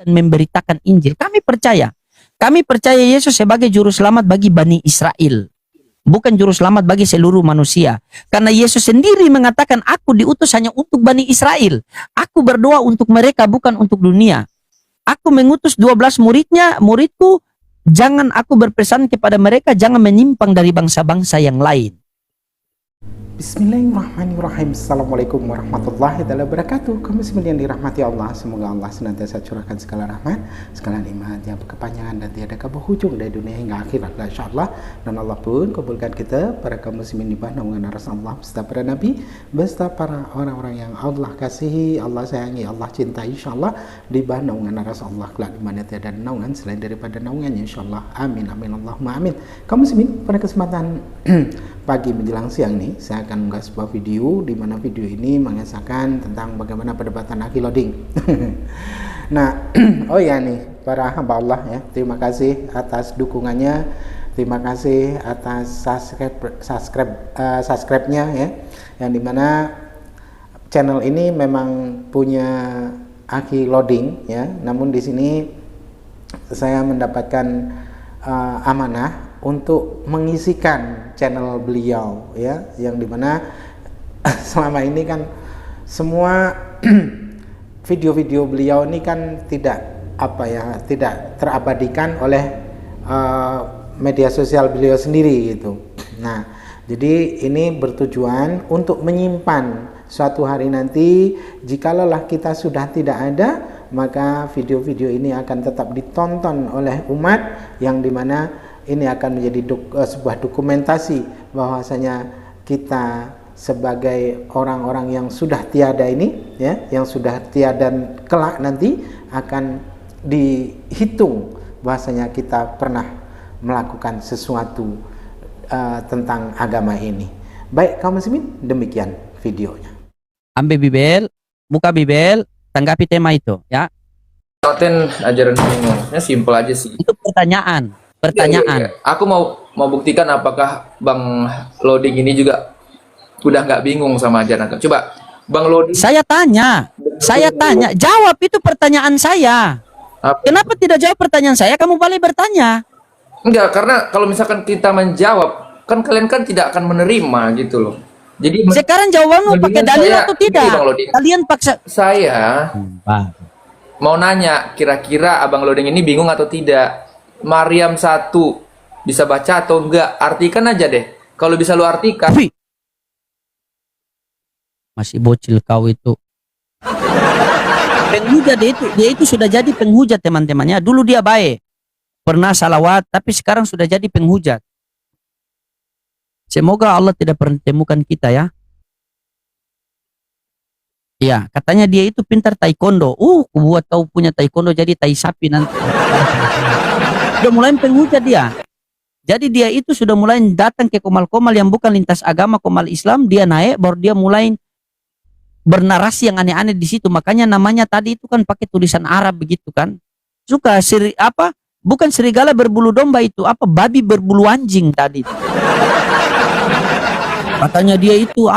dan memberitakan Injil. Kami percaya. Kami percaya Yesus sebagai juru selamat bagi Bani Israel. Bukan juru selamat bagi seluruh manusia. Karena Yesus sendiri mengatakan, aku diutus hanya untuk Bani Israel. Aku berdoa untuk mereka, bukan untuk dunia. Aku mengutus 12 muridku, jangan aku berpesan kepada mereka, jangan menyimpang dari bangsa-bangsa yang lain. Bismillahirrahmanirrahim. Assalamualaikum warahmatullahi wabarakatuh. Kaum muslimin yang dirahmati Allah, semoga Allah senantiasa curahkan segala rahmat, segala nikmat yang berkepanjangan dan tiada berhujung dari dunia hingga akhirat, insyaallah. Dan Allah pun kabulkan kita para kaum muslimin di bawah naungan Rasulullah beserta para nabi, beserta para orang-orang yang Allah kasihi, Allah sayangi, Allah cintai, insyaallah, di bawah naungan Rasulullah kelak di mana tiada naungan selain daripada naungannya, insyaallah. Amin amin Allahumma amin. Kaum muslimin, pada kesempatan pagi menjelang siang nih, saya akan mengunggah sebuah video di mana video ini mengisahkan tentang bagaimana perdebatan akhir loading. Nah, oh ya nih, para hamba Allah ya, terima kasih atas dukungannya, terima kasih atas subscribe-nya ya, yang dimana channel ini memang punya akhir loading ya, namun di sini saya mendapatkan amanah untuk mengisikan channel beliau ya, yang dimana selama ini kan semua video-video beliau ini kan tidak terabadikan oleh media sosial beliau sendiri gitu. Nah, jadi ini bertujuan untuk menyimpan suatu hari nanti jikalau kita sudah tidak ada, maka video-video ini akan tetap ditonton oleh umat, yang dimana ini akan menjadi sebuah dokumentasi bahwasanya kita sebagai orang-orang yang sudah tiada ini ya, yang sudah tiada dan kelak nanti akan dihitung bahwasanya kita pernah melakukan sesuatu tentang agama ini. Baik kaum muslimin, demikian videonya. Ambil Bibel, buka Bibel, tanggapi tema itu ya. Konten ajaran bingungnya simpel aja sih. Itu pertanyaan. Iya. Aku mau buktikan apakah Bang Loading ini juga udah nggak bingung sama ajaran. Coba Bang Loading. Saya tanya, jawab itu pertanyaan saya. Apa? Kenapa tidak jawab pertanyaan saya? Kamu balik bertanya. Enggak, karena kalau misalkan kita menjawab, kan kalian kan tidak akan menerima gitu loh. Jadi sekarang jawabanmu pakai dalil atau tidak? Kalian paksa. Saya mau nanya, kira-kira Abang Loading ini bingung atau tidak? Maryam 1 bisa baca atau enggak? Artikan aja deh. Kalau bisa lu artikan. Masih bocil kau itu. Penghujat dia itu sudah jadi penghujat teman-temannya. Dulu dia baik, pernah salawat, tapi sekarang sudah jadi penghujat. Semoga Allah tidak pertemukan kita ya. Iya, katanya dia itu pintar taekwondo. Buat kau punya taekwondo jadi tai sapi nanti. Sudah mulai penghujat dia. Jadi dia itu sudah mulai datang ke komal-komal yang bukan lintas agama, komal Islam, dia naik, baru dia mulai bernarasi yang aneh-aneh di situ. Makanya namanya tadi itu kan pakai tulisan Arab begitu kan. Suka bukan serigala berbulu domba itu, babi berbulu anjing tadi. Katanya dia itu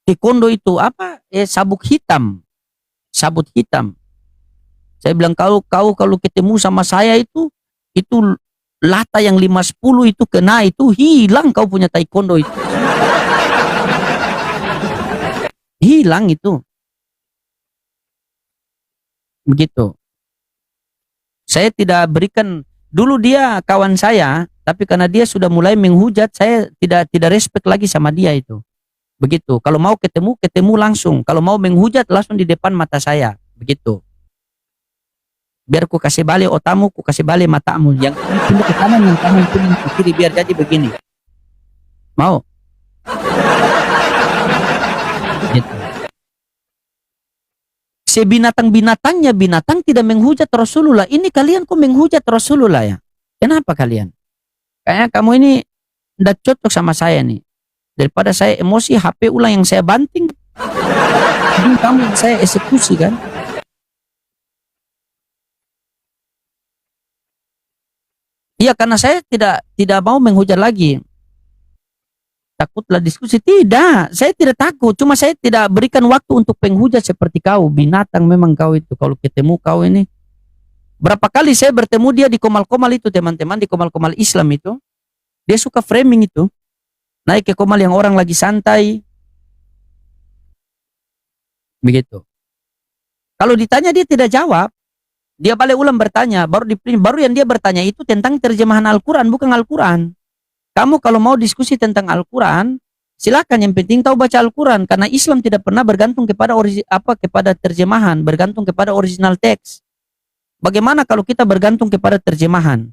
taekwondo itu sabuk hitam. Sabut hitam. Saya bilang kalau ketemu sama saya itu lata yang 5-10 itu kena, itu hilang kau punya taekwondo itu. Hilang itu. Begitu. Saya tidak berikan, dulu dia kawan saya, tapi karena dia sudah mulai menghujat, saya tidak respect lagi sama dia itu. Begitu. Kalau mau ketemu langsung. Kalau mau menghujat langsung di depan mata saya. Begitu. Biar ku kasih balik otamu, ku kasih balik matamu. Yang pindah ke kanan, yang kanan pindah ke kiri, biar jadi begini. Mau? Gitu. Sebinatang-binatangnya binatang tidak menghujat Rasulullah. Ini kalian kok menghujat Rasulullah ya? Kenapa kalian? Kayaknya kamu ini tidak cocok sama saya nih. Daripada saya emosi, HP ulang yang saya banting. Jadi kamu saya eksekusi kan? Iya, karena saya tidak mau menghujat lagi. takutlah diskusi. Tidak, saya tidak takut. Cuma saya tidak berikan waktu untuk penghujat seperti kau. Binatang memang kau itu. Kalau ketemu kau ini. Berapa kali saya bertemu dia di komal-komal itu, teman-teman, di komal-komal Islam itu. Dia suka framing itu. Naik ke komal yang orang lagi santai. Begitu. Kalau ditanya dia tidak jawab. Dia balik ulang bertanya. Baru yang dia bertanya itu tentang terjemahan Al-Quran, bukan Al-Quran. Kamu kalau mau diskusi tentang Al-Quran, silakan, yang penting tahu baca Al-Quran, karena Islam tidak pernah bergantung kepada kepada terjemahan, bergantung kepada original teks. Bagaimana kalau kita bergantung kepada terjemahan?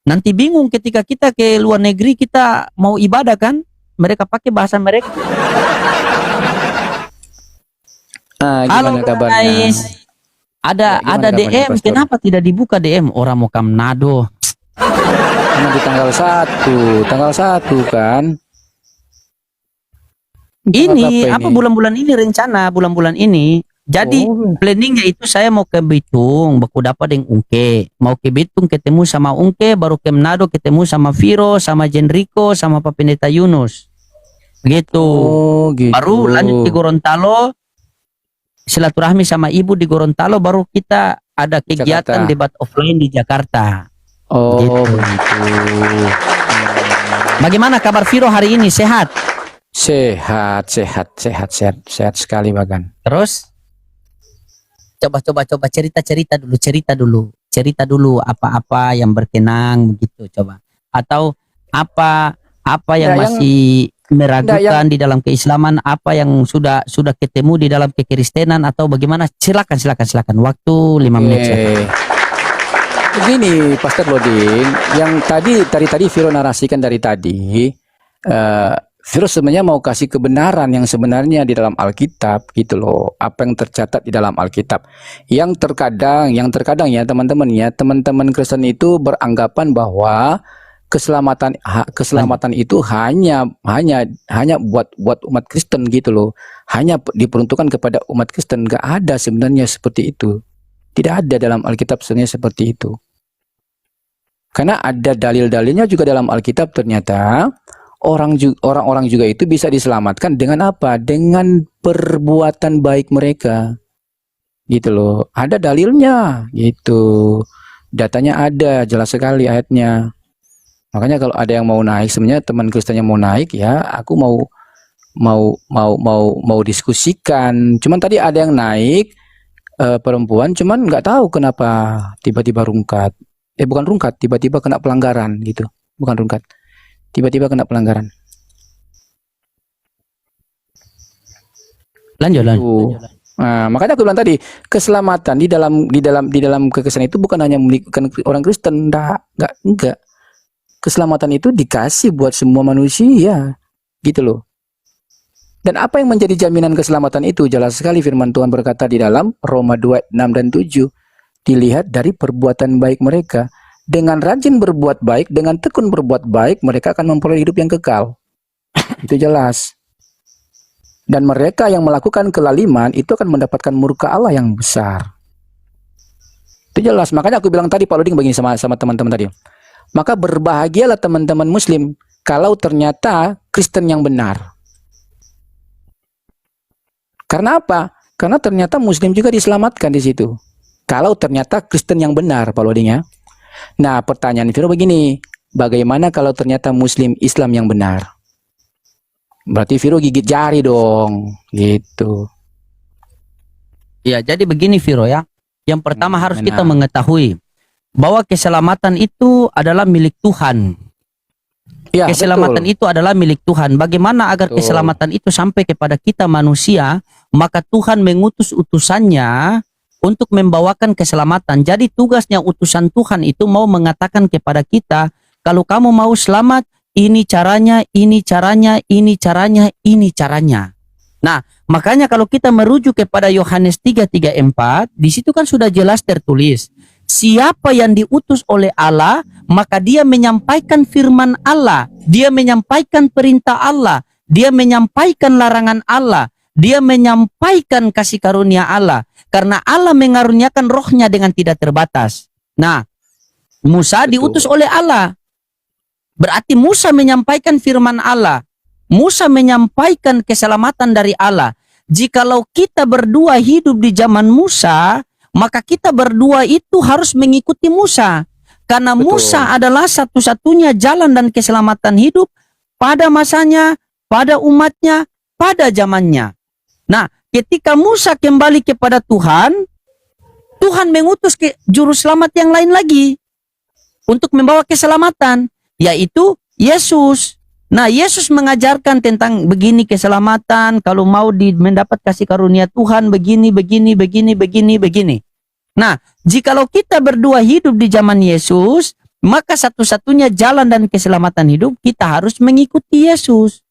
Nanti bingung ketika kita ke luar negeri, kita mau ibadah kan, mereka pakai bahasa mereka. Gimana kabarnya? Guys, ada DM, kabarnya, kenapa tidak dibuka DM? Orang mau ke Manado. Karena di tanggal 1 kan. Ini apa bulan-bulan ini rencana bulan-bulan ini. Jadi planningnya itu saya mau ke Bitung, baku dapat dengan Ungke. Mau ke Bitung ketemu sama Ungke, baru ke Manado ketemu sama Viro, sama Jenrico, sama Pak Pendeta Yunus. Begitu. Gitu. Baru lanjut ke Gorontalo, silaturahmi sama ibu di Gorontalo, baru kita ada kegiatan Jakarta. debat offline di Jakarta. Oh, Gitu. begitu. Bagaimana kabar Viro hari ini? Sehat? Sehat sekali Bagan. Terus? Coba cerita dulu apa-apa yang berkenang begitu, coba. Atau apa yang Nggak, masih meragukan yang- di dalam keislaman, apa yang sudah ketemu di dalam kekristenan, atau bagaimana? Silakan. Waktu 5 menit. Oke. Begini, Pastor Lodin, yang tadi Viro narasikan dari tadi, Viro sebenarnya mau kasih kebenaran yang sebenarnya di dalam Alkitab gitu loh, apa yang tercatat di dalam Alkitab. Yang terkadang ya teman-teman Kristen itu beranggapan bahwa keselamatan itu hanya buat umat Kristen gitu loh, hanya diperuntukkan kepada umat Kristen. Gak ada sebenarnya seperti itu. Tidak ada dalam Alkitab sebenarnya seperti itu. Karena ada dalil-dalilnya juga dalam Alkitab, ternyata orang-orang juga itu bisa diselamatkan dengan apa? Dengan perbuatan baik mereka. Gitu loh. Ada dalilnya gitu. Datanya ada, jelas sekali ayatnya. Makanya kalau ada yang mau naik, sebenarnya teman Kristen yang mau naik, ya aku mau diskusikan. Cuman tadi ada yang naik perempuan, cuman nggak tahu kenapa tiba-tiba rungkat. Bukan rungkat, tiba-tiba kena pelanggaran gitu. Bukan rungkat, tiba-tiba kena pelanggaran. Lanjut. Nah, makanya aku bilang tadi, keselamatan di dalam kekristenan itu bukan hanya milik orang Kristen, enggak. Keselamatan itu dikasih buat semua manusia, gitu loh. Dan apa yang menjadi jaminan keselamatan itu? Jelas sekali firman Tuhan berkata di dalam Roma 2, 6 dan 7. Dilihat dari perbuatan baik mereka. Dengan rajin berbuat baik, dengan tekun berbuat baik, mereka akan memperoleh hidup yang kekal. Itu jelas. Dan mereka yang melakukan kelaliman itu akan mendapatkan murka Allah yang besar. Itu jelas. Makanya aku bilang tadi, Pak Loding, begini sama teman-teman tadi. Maka berbahagialah teman-teman Muslim kalau ternyata Kristen yang benar. Karena apa? Karena ternyata Muslim juga diselamatkan di situ. Kalau ternyata Kristen yang benar, Pak Loding ya. Nah, pertanyaan Viro begini, bagaimana kalau ternyata Muslim Islam yang benar? Berarti Viro gigit jari dong, gitu. Ya, jadi begini Viro ya. Yang pertama harus benar. kita mengetahui bahwa keselamatan itu adalah milik Tuhan. Ya, Keselamatan betul. itu adalah milik Tuhan. Bagaimana agar Betul. keselamatan itu sampai kepada kita manusia? Maka Tuhan mengutus utusannya untuk membawakan keselamatan. Jadi tugasnya utusan Tuhan itu mau mengatakan kepada kita, kalau kamu mau selamat, ini caranya, ini caranya, ini caranya, ini caranya. Nah, makanya kalau kita merujuk kepada Yohanes 3:3-4, di situ kan sudah jelas tertulis, siapa yang diutus oleh Allah, maka dia menyampaikan firman Allah, dia menyampaikan perintah Allah, dia menyampaikan larangan Allah, dia menyampaikan kasih karunia Allah. Karena Allah mengaruniakan rohnya dengan tidak terbatas. Nah, Musa Betul. diutus oleh Allah. Berarti Musa menyampaikan firman Allah. Musa menyampaikan keselamatan dari Allah. Jikalau kita berdua hidup di zaman Musa, maka kita berdua itu harus mengikuti Musa. Karena Betul. Musa adalah satu-satunya jalan dan keselamatan hidup pada masanya, pada umatnya, pada zamannya. Nah, ketika Musa kembali kepada Tuhan, Tuhan mengutus ke juru selamat yang lain lagi untuk membawa keselamatan, yaitu Yesus. Nah, Yesus mengajarkan tentang begini keselamatan, kalau mau mendapat kasih karunia Tuhan, begini. Nah, jikalau kita berdua hidup di zaman Yesus, maka satu-satunya jalan dan keselamatan hidup kita harus mengikuti Yesus.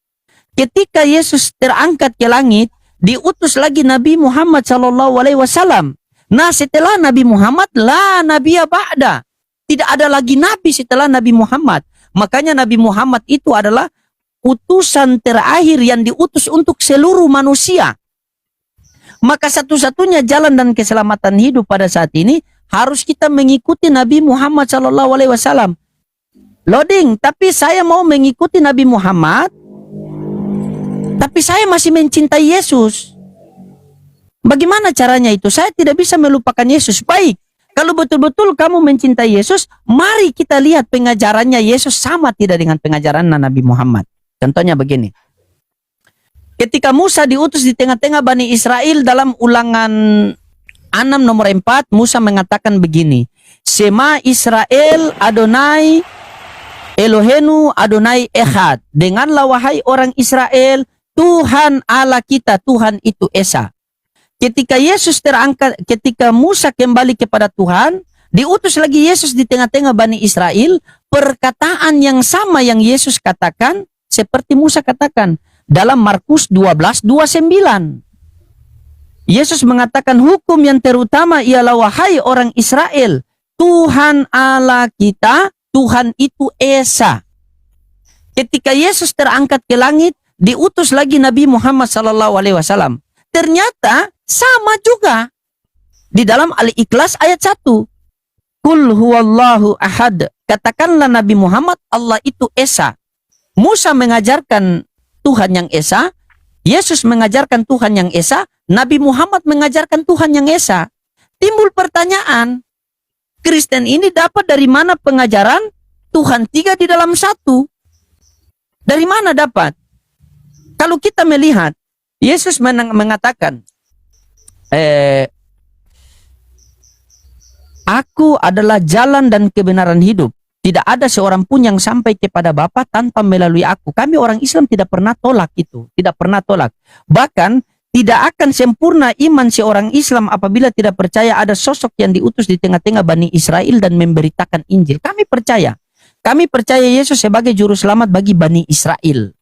Ketika Yesus terangkat ke langit, diutus lagi Nabi Muhammad SAW. Nah, setelah Nabi Muhammad, la nabiya ba'da. Tidak ada lagi nabi setelah Nabi Muhammad. Makanya Nabi Muhammad itu adalah utusan terakhir yang diutus untuk seluruh manusia. Maka satu-satunya jalan dan keselamatan hidup pada saat ini harus kita mengikuti Nabi Muhammad SAW. Loading, tapi saya mau mengikuti Nabi Muhammad, tapi saya masih mencintai Yesus. Bagaimana caranya itu? Saya tidak bisa melupakan Yesus. Baik, kalau betul-betul kamu mencintai Yesus, mari kita lihat pengajarannya Yesus sama tidak dengan pengajaran Nabi Muhammad. Contohnya begini. Ketika Musa diutus di tengah-tengah Bani Israel dalam Ulangan 6 nomor 4, Musa mengatakan begini. Shema Israel Adonai Elohenu Adonai Echad. Denganlah wahai orang Israel, Tuhan Allah kita, Tuhan itu Esa. Ketika Yesus terangkat, ketika Musa kembali kepada Tuhan, diutus lagi Yesus di tengah-tengah Bani Israel, perkataan yang sama yang Yesus katakan, seperti Musa katakan dalam Markus 12:29. Yesus mengatakan hukum yang terutama ialah wahai orang Israel, Tuhan Allah kita, Tuhan itu Esa. Ketika Yesus terangkat ke langit, diutus lagi Nabi Muhammad SAW. Ternyata sama juga di dalam Al-Ikhlas ayat 1. Qul huwallahu ahad. Katakanlah Nabi Muhammad, Allah itu Esa. Musa mengajarkan Tuhan yang Esa, Yesus mengajarkan Tuhan yang Esa, Nabi Muhammad mengajarkan Tuhan yang Esa. Timbul pertanyaan, Kristen ini dapat dari mana pengajaran Tuhan 3 di dalam 1? Dari mana dapat? Kalau kita melihat, Yesus mengatakan, Aku adalah jalan dan kebenaran hidup. Tidak ada seorang pun yang sampai kepada Bapa tanpa melalui aku. Kami orang Islam tidak pernah tolak itu. Tidak pernah tolak. Bahkan tidak akan sempurna iman seorang Islam apabila tidak percaya ada sosok yang diutus di tengah-tengah Bani Israel dan memberitakan Injil. Kami percaya. Kami percaya Yesus sebagai juru selamat bagi Bani Israel.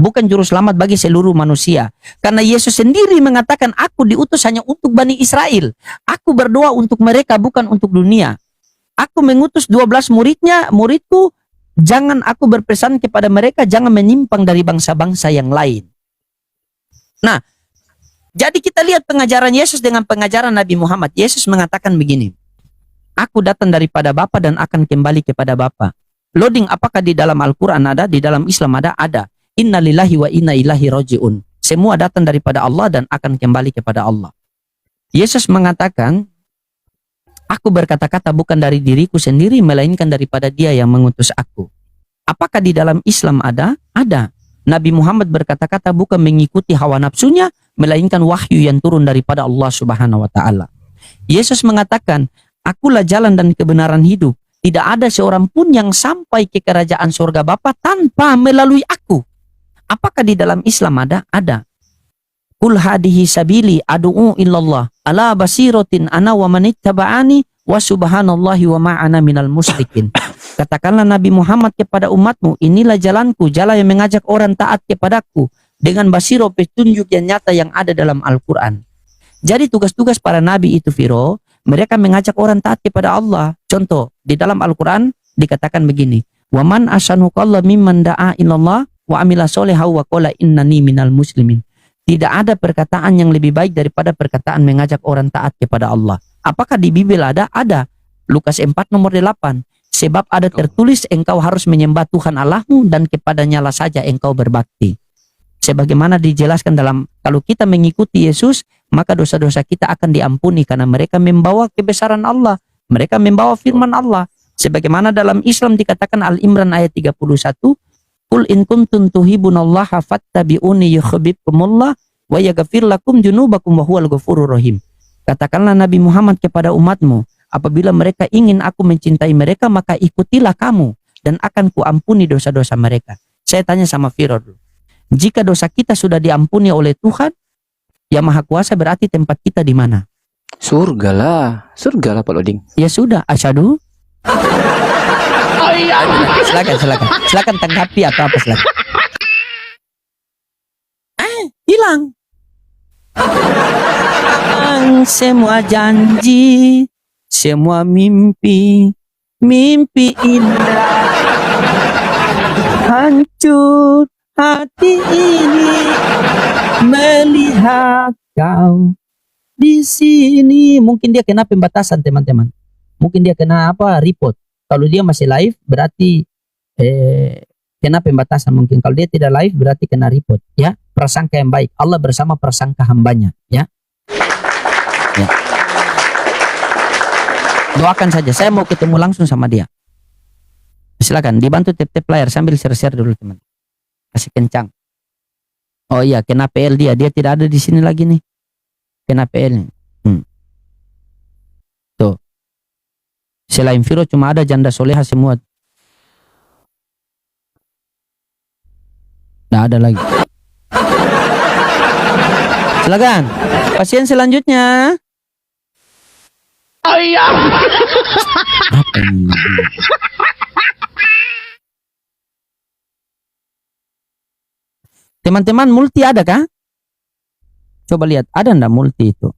Bukan juru selamat bagi seluruh manusia. Karena Yesus sendiri mengatakan, aku diutus hanya untuk Bani Israel. Aku berdoa untuk mereka, bukan untuk dunia. Aku mengutus 12 muridku, jangan aku berpesan kepada mereka, jangan menyimpang dari bangsa-bangsa yang lain. Nah, jadi kita lihat pengajaran Yesus dengan pengajaran Nabi Muhammad. Yesus mengatakan begini, aku datang daripada Bapa dan akan kembali kepada Bapa. Loading, apakah di dalam Al-Quran ada? Di dalam Islam ada? Ada. Inna lillahi wa inna ilaihi raji'un. Semua datang daripada Allah dan akan kembali kepada Allah. Yesus mengatakan, aku berkata-kata bukan dari diriku sendiri, melainkan daripada Dia yang mengutus aku. Apakah di dalam Islam ada? Ada. Nabi Muhammad berkata-kata bukan mengikuti hawa nafsunya, melainkan wahyu yang turun daripada Allah Subhanahu wa Ta'ala. Yesus mengatakan, akulah jalan dan kebenaran hidup. Tidak ada seorang pun yang sampai ke kerajaan surga Bapa tanpa melalui aku. Apakah di dalam Islam ada? Ada. Qul hadihi sabili adu'u illallah ala basiratin ana wa manittaba'ani wa subhanallahi wa ma'ana minal musyrikin. Katakanlah Nabi Muhammad kepada umatmu, inilah jalanku, jalan yang mengajak orang taat kepadaku dengan basiro, petunjuk yang nyata yang ada dalam Al-Quran. Jadi tugas-tugas para nabi itu, Firo, mereka mengajak orang taat kepada Allah. Contoh, di dalam Al-Quran dikatakan begini, wa man asanu qalla mimman da'a ilallah wa amila soleha wa qala innani minal muslimin. Tidak ada perkataan yang lebih baik daripada perkataan mengajak orang taat kepada Allah. Apakah di Bibel ada? Ada. Lukas 4 nomor 8. Sebab ada tertulis engkau harus menyembah Tuhan Allahmu dan kepadanya lah saja engkau berbakti. Sebagaimana dijelaskan dalam, kalau kita mengikuti Yesus, maka dosa-dosa kita akan diampuni karena mereka membawa kebesaran Allah. Mereka membawa firman Allah. Sebagaimana dalam Islam dikatakan Al-Imran ayat 31, Qul in kuntum tuhibbunallaha fattabi'uni yuhibbukumullah wa yaghfir lakum junubakum wa huwal ghafurur rahim. Katakanlah Nabi Muhammad kepada umatmu, apabila mereka ingin aku mencintai mereka, maka ikutilah kamu dan akan kuampuni dosa-dosa mereka. Saya tanya sama Firod, jika dosa kita sudah diampuni oleh Tuhan yang Maha Kuasa, berarti tempat kita di mana? Surga lah Pak Loding. Ya sudah, asyhadu. Silakan tanggapi atau apa, silakan. Hilang. Semua janji, semua mimpi indah, hancur hati ini melihat kau di sini. Mungkin dia kena pembatasan, teman-teman. Mungkin dia kena report. Kalau dia masih live berarti kena pembatasan. Mungkin kalau dia tidak live berarti kena report, ya. Prasangka yang baik, Allah bersama prasangka hambanya, ya. Doakan saja, saya mau ketemu langsung sama dia. Silakan dibantu tap-tap layar sambil share-share dulu, teman. Kasih kencang. Oh iya, kena PL dia tidak ada di sini lagi nih. Kena PL. Tuh. Selain Viro cuma ada janda soleha semua. Nggak ada lagi. Silakan. Pasien selanjutnya. Oh iya. Apa ini? Teman-teman, multi ada kah? Coba lihat, ada ndak multi itu?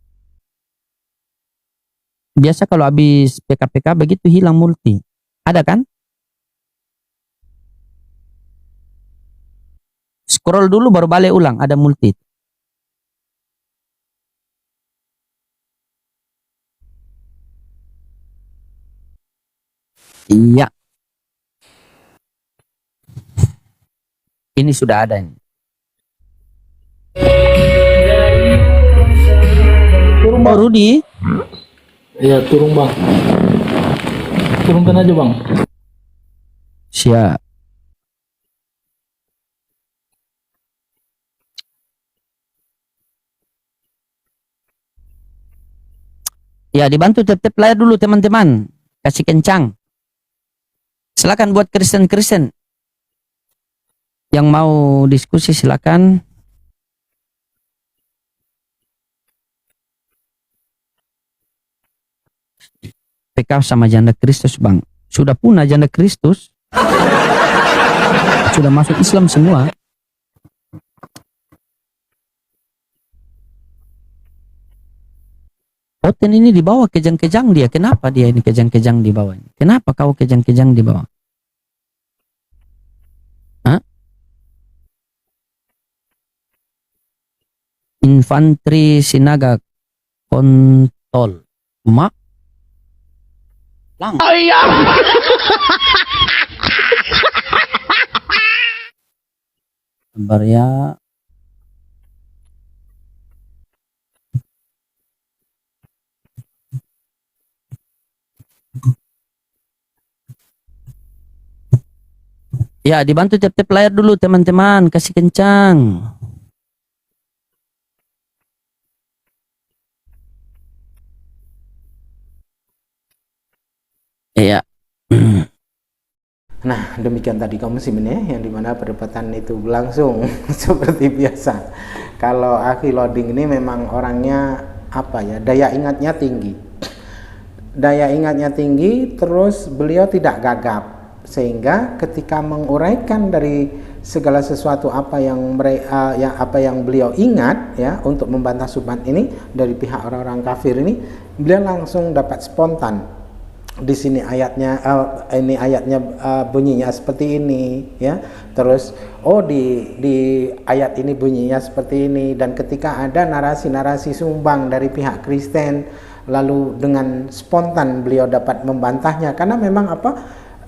Biasa kalau habis PKPK begitu hilang multi. Ada kan? Scroll dulu baru balik ulang, ada multi. Iya. Ini sudah ada ini. Oh, Rudi. Iya, turun bang. Turunkan aja bang. Siap. Ya, dibantu tap-tap layar dulu teman-teman. Kasih kencang. Silakan buat Kristen-Kristen yang mau diskusi, silakan. PK sama janda Kristus, Bang. Sudah punah janda Kristus. Sudah masuk Islam semua. Oten ini dibawa kejang-kejang dia. Kenapa dia ini kejang-kejang dibawa? Kenapa kau kejang-kejang dibawa? Hah? Infanteri Sinaga Kontol. Mak? Lang. Oh iya. Sabar ya. Ya, dibantu tap-tap layar dulu teman-teman, kasih kencang. Iya. Nah, demikian tadi kaum muslimin ya, yang dimana perdebatan itu berlangsung seperti biasa. Kalau Akhi Loading ini memang orangnya apa ya, daya ingatnya tinggi. Daya ingatnya tinggi, terus beliau tidak gagap, sehingga ketika menguraikan dari segala sesuatu apa yang beliau ingat ya untuk membantah subhat ini dari pihak orang-orang kafir ini, beliau langsung dapat spontan. Di sini ayatnya bunyinya seperti ini ya, terus di ayat ini bunyinya seperti ini, dan ketika ada narasi-narasi sumbang dari pihak Kristen, lalu dengan spontan beliau dapat membantahnya, karena memang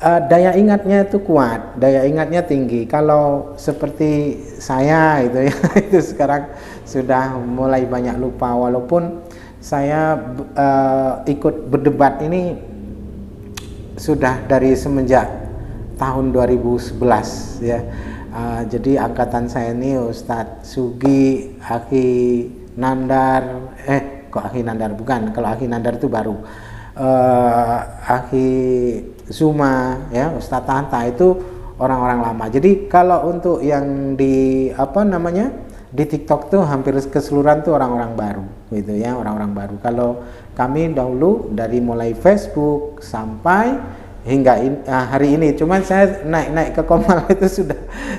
daya ingatnya itu kuat, daya ingatnya tinggi. Kalau seperti saya itu ya, itu sekarang sudah mulai banyak lupa, walaupun saya ikut berdebat ini sudah dari semenjak tahun 2011 ya. Jadi angkatan saya ini Ustadz Sugi, Aki Nandar, kok Aki Nandar bukan, kalau Aki Nandar itu baru, Aki Zuma ya, Ustadz Tanta itu orang-orang lama. Jadi kalau untuk yang di di TikTok tuh hampir keseluruhan tuh orang-orang baru gitu ya, orang-orang baru. Kalau kami dahulu dari mulai Facebook sampai hingga hari ini, cuman saya naik ke Komal itu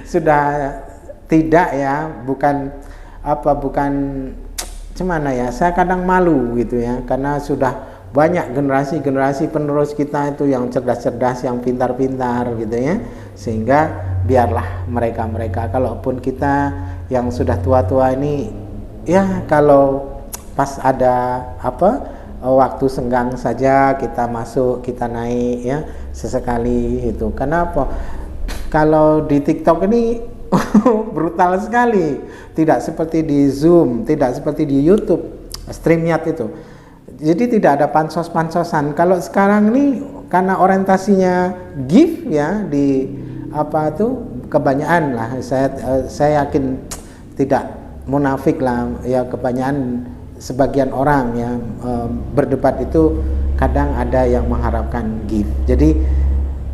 sudah tidak ya, bukan gimana ya, saya kadang malu gitu ya, karena sudah banyak generasi penerus kita itu yang cerdas-cerdas, yang pintar-pintar gitu ya, sehingga biarlah mereka, kalaupun kita yang sudah tua-tua ini ya, kalau pas ada waktu senggang saja kita masuk, kita naik ya sesekali itu. Kenapa? Kalau di TikTok ini brutal sekali, tidak seperti di Zoom, tidak seperti di YouTube, StreamYard itu. Jadi tidak ada pansos-pansosan. Kalau sekarang ini karena orientasinya gift ya, di kebanyakan lah, saya yakin tidak munafik lah ya, kebanyakan sebagian orang yang berdebat itu kadang ada yang mengharapkan gift. Jadi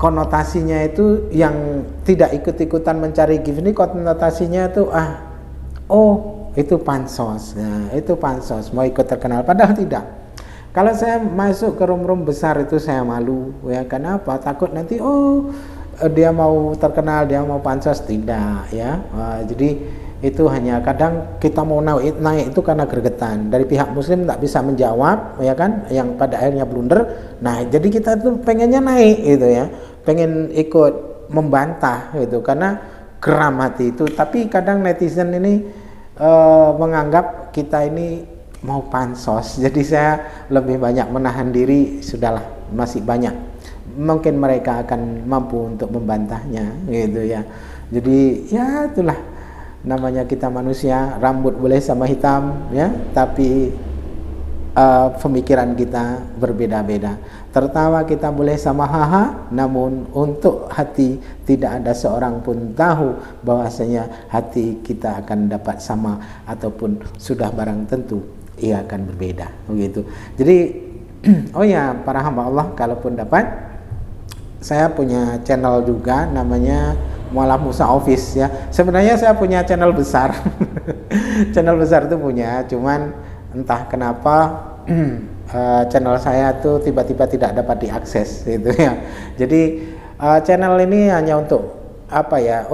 konotasinya itu yang tidak ikut-ikutan mencari gift ini, konotasinya itu itu pansos. Nah, itu pansos, mau ikut terkenal, padahal tidak. Kalau saya masuk ke room-room besar itu saya malu ya. Kenapa? Takut nanti dia mau terkenal, dia mau pansos, tidak ya. Jadi itu hanya kadang kita mau naik itu karena gregetan dari pihak muslim, tak bisa menjawab ya kan, yang pada akhirnya blunder. Nah jadi kita tuh pengennya naik gitu ya, pengen ikut membantah gitu karena geram hati itu. Tapi kadang netizen ini menganggap kita ini mau pansos, jadi saya lebih banyak menahan diri. Sudahlah, masih banyak, mungkin mereka akan mampu untuk membantahnya gitu ya. Jadi ya itulah namanya kita manusia, rambut boleh sama hitam ya, tapi pemikiran kita berbeda-beda. Tertawa kita boleh sama haha, namun untuk hati tidak ada seorang pun tahu bahwasanya hati kita akan dapat sama ataupun sudah barang tentu ia akan berbeda begitu. Jadi oh ya para hamba Allah, kalaupun dapat, saya punya channel juga namanya Mu'alaf Musa Office ya. Sebenarnya saya punya channel besar. Channel besar itu punya, cuman entah kenapa channel saya tuh tiba-tiba tidak dapat diakses gitu ya. Jadi channel ini hanya untuk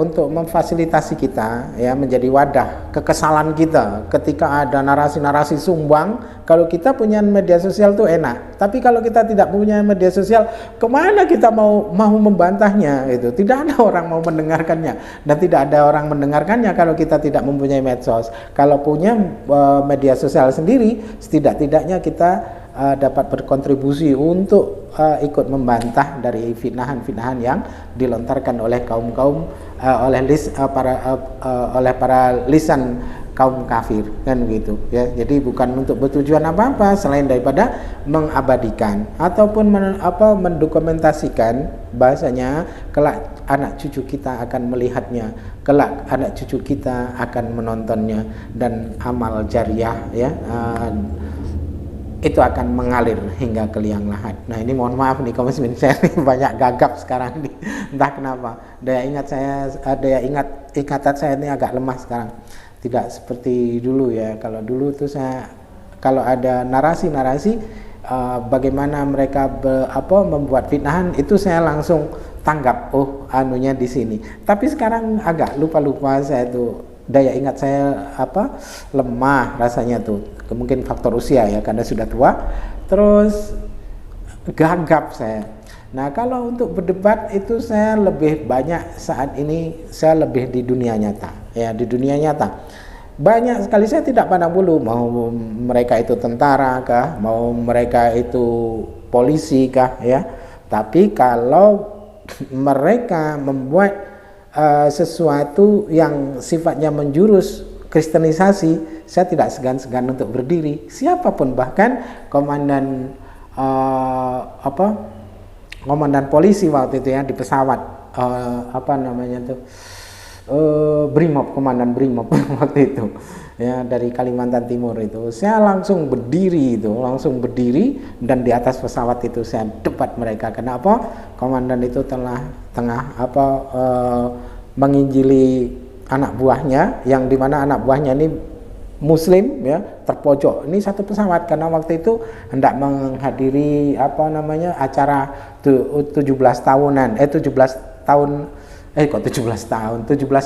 untuk memfasilitasi kita ya, menjadi wadah kekesalan kita ketika ada narasi-narasi sumbang. Kalau kita punya media sosial tuh enak, tapi kalau kita tidak punya media sosial, kemana kita mau membantahnya itu? Tidak ada orang mau mendengarkannya, dan tidak ada orang mendengarkannya kalau kita tidak mempunyai medsos. Kalau punya media sosial sendiri, setidak-tidaknya kita dapat berkontribusi untuk ikut membantah dari fitnahan-fitnahan yang dilontarkan oleh oleh para lisan kaum kafir kan gitu ya. Jadi bukan untuk bertujuan apa-apa selain daripada mengabadikan ataupun mendokumentasikan bahasanya kelak anak cucu kita akan melihatnya, kelak anak cucu kita akan menontonnya, dan amal jariah ya itu akan mengalir hingga ke liang lahat. Nah ini mohon maaf nih kaum muslimin, saya banyak gagap sekarang nih, entah kenapa daya ingatan saya ini agak lemah sekarang, tidak seperti dulu ya. Kalau dulu tuh saya kalau ada narasi-narasi bagaimana mereka membuat fitnahan, itu saya langsung tanggap, anunya di sini. Tapi sekarang agak lupa saya tuh, daya ingat saya lemah rasanya tuh. Mungkin faktor usia ya, karena sudah tua, terus gagap saya. Nah kalau untuk berdebat itu saya lebih banyak saat ini, saya lebih di dunia nyata ya, di dunia nyata. Banyak sekali saya tidak pandang bulu mau mereka itu tentara kah, mau mereka itu polisi kah ya. Tapi kalau mereka membuat sesuatu yang sifatnya menjurus kristenisasi, saya tidak segan-segan untuk berdiri. Siapapun, bahkan komandan komandan polisi waktu itu ya di pesawat Brimob, komandan Brimob waktu itu ya dari Kalimantan Timur itu, saya langsung berdiri dan di atas pesawat itu saya debat mereka. Kenapa? Komandan itu tengah menginjili anak buahnya, yang dimana anak buahnya ini Muslim ya, terpojok. Ini satu pesawat karena waktu itu hendak menghadiri acara 17 tahunan 17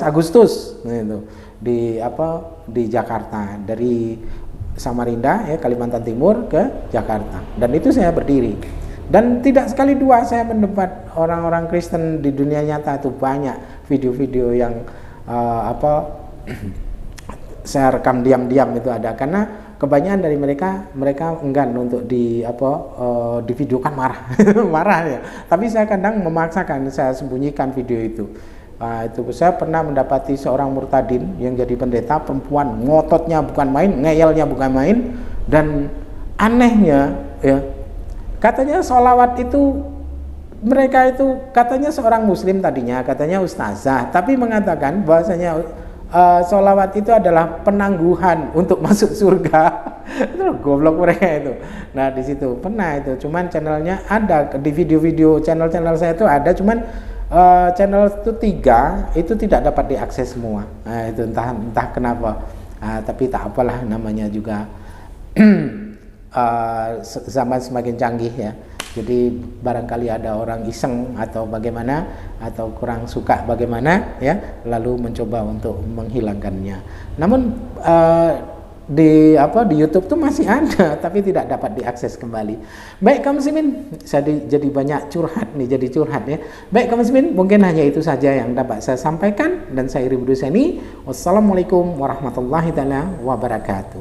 Agustus itu di Jakarta, dari Samarinda ya, Kalimantan Timur ke Jakarta. Dan itu saya berdiri. Dan tidak sekali dua saya mendebat orang-orang Kristen di dunia nyata. Itu banyak video-video yang saya rekam diam-diam itu ada, karena kebanyakan dari mereka enggan untuk divideokan, marah ya. Tapi saya kadang memaksakan, saya sembunyikan video itu. Itu saya pernah mendapati seorang murtadin yang jadi pendeta perempuan, ngototnya bukan main, ngeyelnya bukan main, dan anehnya ya, katanya sholawat itu, mereka itu katanya seorang muslim tadinya, katanya ustazah, tapi mengatakan bahwasanya sholawat itu adalah penangguhan untuk masuk surga. Itu goblok mereka itu. Nah di situ pernah itu, cuman channelnya ada di video-video channel saya itu ada, cuman channel itu 3 itu tidak dapat diakses semua. Nah itu entah kenapa. Tapi tak apalah, namanya juga zaman semakin canggih ya. Jadi barangkali ada orang iseng atau bagaimana, atau kurang suka bagaimana ya, lalu mencoba untuk menghilangkannya. Namun di YouTube tuh masih ada, tapi tidak dapat diakses kembali. Baik kaum muslimin, saya jadi banyak curhat ya. Baik kaum muslimin, mungkin hanya itu saja yang dapat saya sampaikan, dan saya Iri Buduseni. Wassalamualaikum warahmatullahi taala wabarakatuh.